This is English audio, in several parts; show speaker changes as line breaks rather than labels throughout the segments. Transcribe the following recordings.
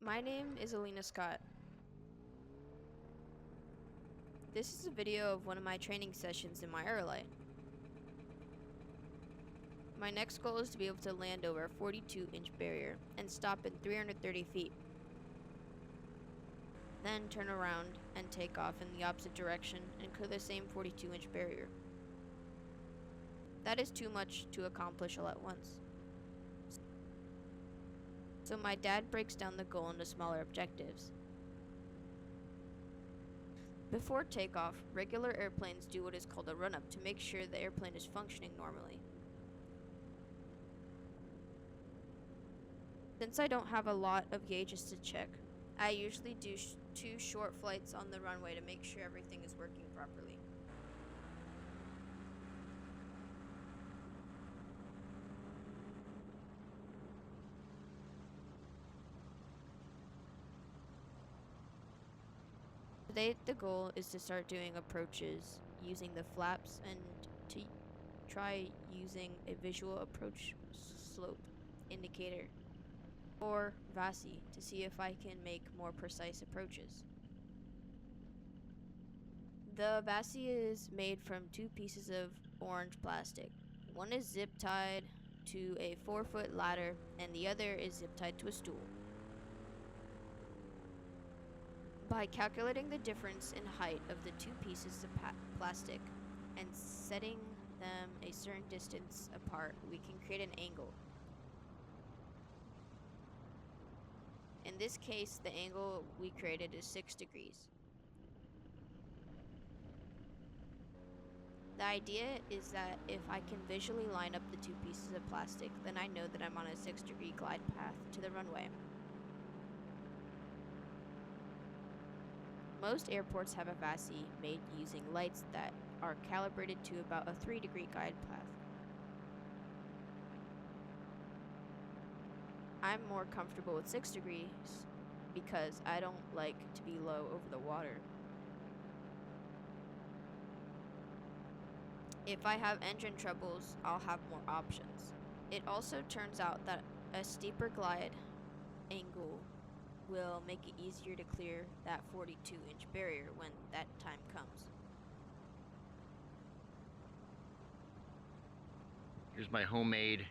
My name is Alina Scott. This is a video of one of my training sessions in my airlight. My next goal is to be able to land over a 42-inch barrier and stop in 330 feet. Then turn around and take off in the opposite direction and clear the same 42-inch barrier. That is too much to accomplish all at once. So my dad breaks down the goal into smaller objectives. Before takeoff, regular airplanes do what is called a run-up to make sure the airplane is functioning normally. Since I don't have a lot of gauges to check, I usually do two short flights on the runway to make sure everything is working properly. Today, the goal is to start doing approaches using the flaps and to try using a visual approach slope indicator or VASI to see if I can make more precise approaches. The VASI is made from two pieces of orange plastic. One is zip tied to a 4-foot ladder and the other is zip tied to a stool. By calculating the difference in height of the two pieces of plastic and setting them a certain distance apart, we can create an angle. In this case, the angle we created is 6 degrees. The idea is that if I can visually line up the two pieces of plastic, then I know that I'm on a 6-degree glide path to the runway. Most airports have a VASI made using lights that are calibrated to about a 3-degree glide path. I'm more comfortable with 6 degrees because I don't like to be low over the water. If I have engine troubles, I'll have more options. It also turns out that a steeper glide angle will make it easier to clear that 42-inch barrier when that time comes.
Here's my homemade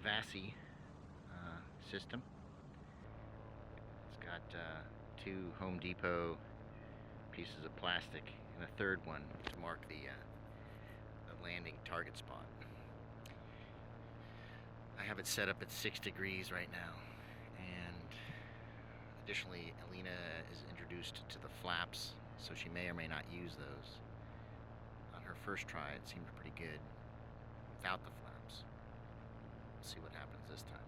VASI system. It's got two Home Depot pieces of plastic and a third one to mark the landing target spot. I have it set up at 6 degrees right now, and additionally Alina is introduced to the flaps, so she may or may not use those. On her first try it seemed pretty good without the flaps. We'll see what happens this time.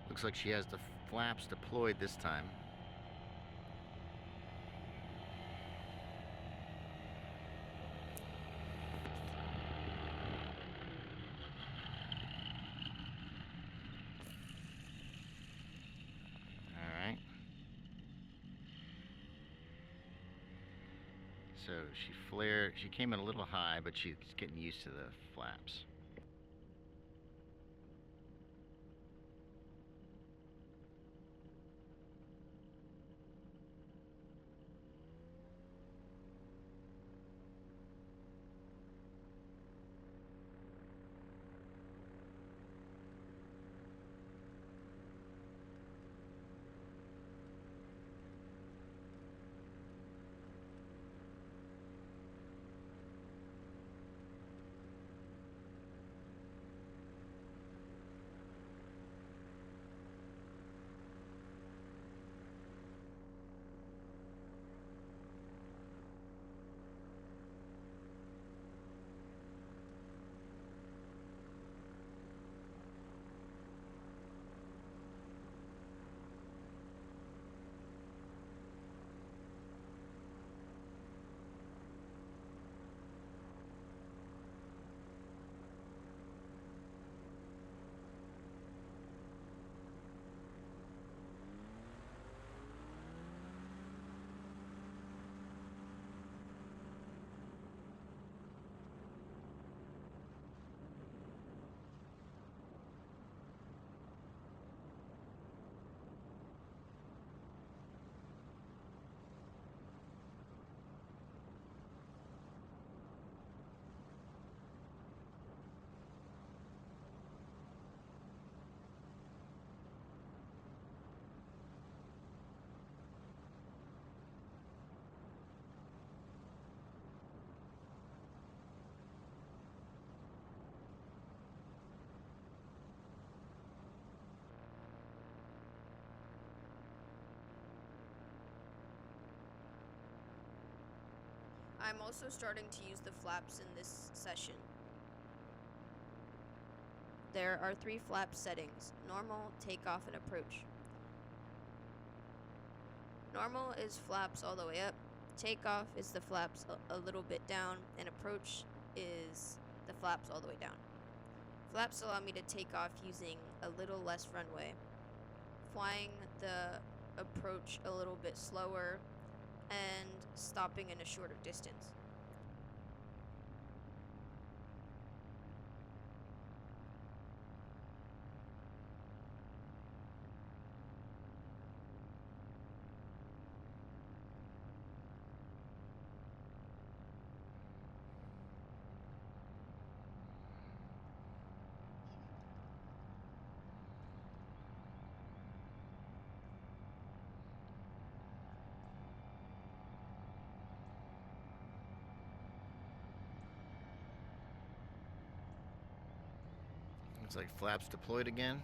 Looks like she has the flaps deployed this time. So she came in a little high, but she's getting used to the flaps.
I'm also starting to use the flaps in this session. There are 3 flap settings: normal, takeoff, and approach. Normal is flaps all the way up, takeoff is the flaps a little bit down, and approach is the flaps all the way down. Flaps allow me to take off using a little less runway, flying the approach a little bit slower, and stopping in a shorter distance.
Looks like flaps deployed again.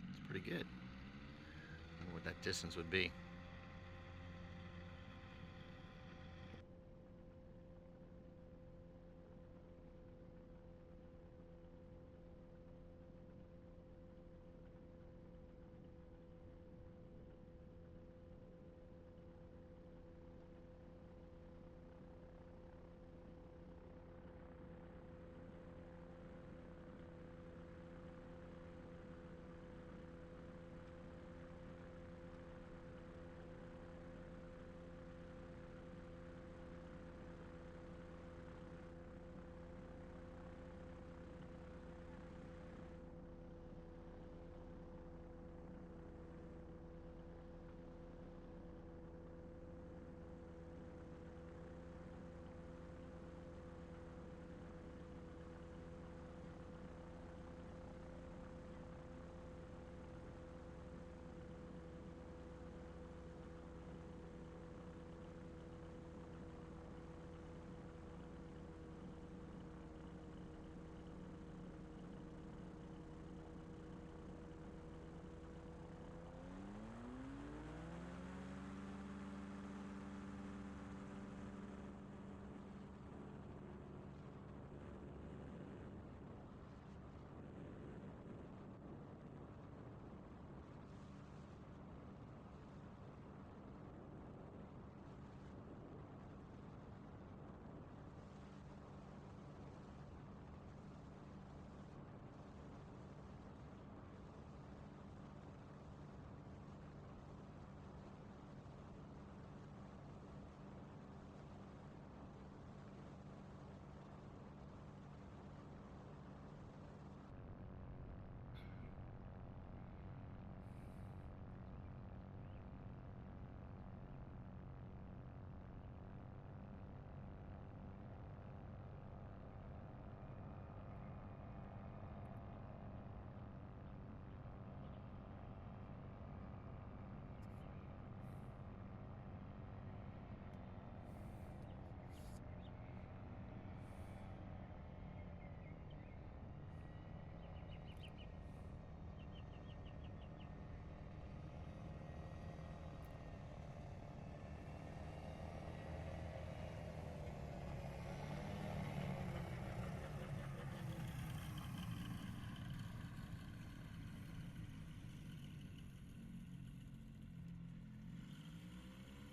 It's pretty good. I wonder what that distance would be.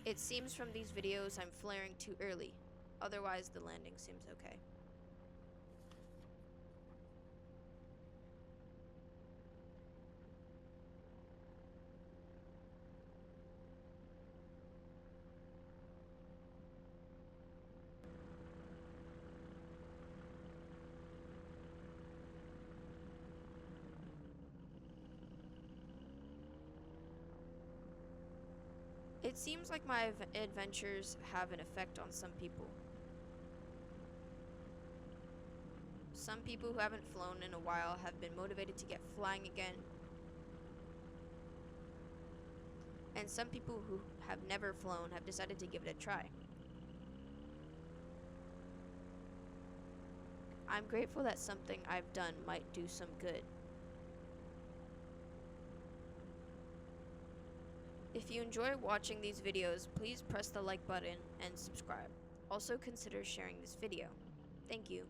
It seems from these videos I'm flaring too early. Otherwise, the landing seems okay. It seems like my adventures have an effect on some people. Some people who haven't flown in a while have been motivated to get flying again. And some people who have never flown have decided to give it a try. I'm grateful that something I've done might do some good. If you enjoy watching these videos, please press the like button and subscribe. Also consider sharing this video. Thank you.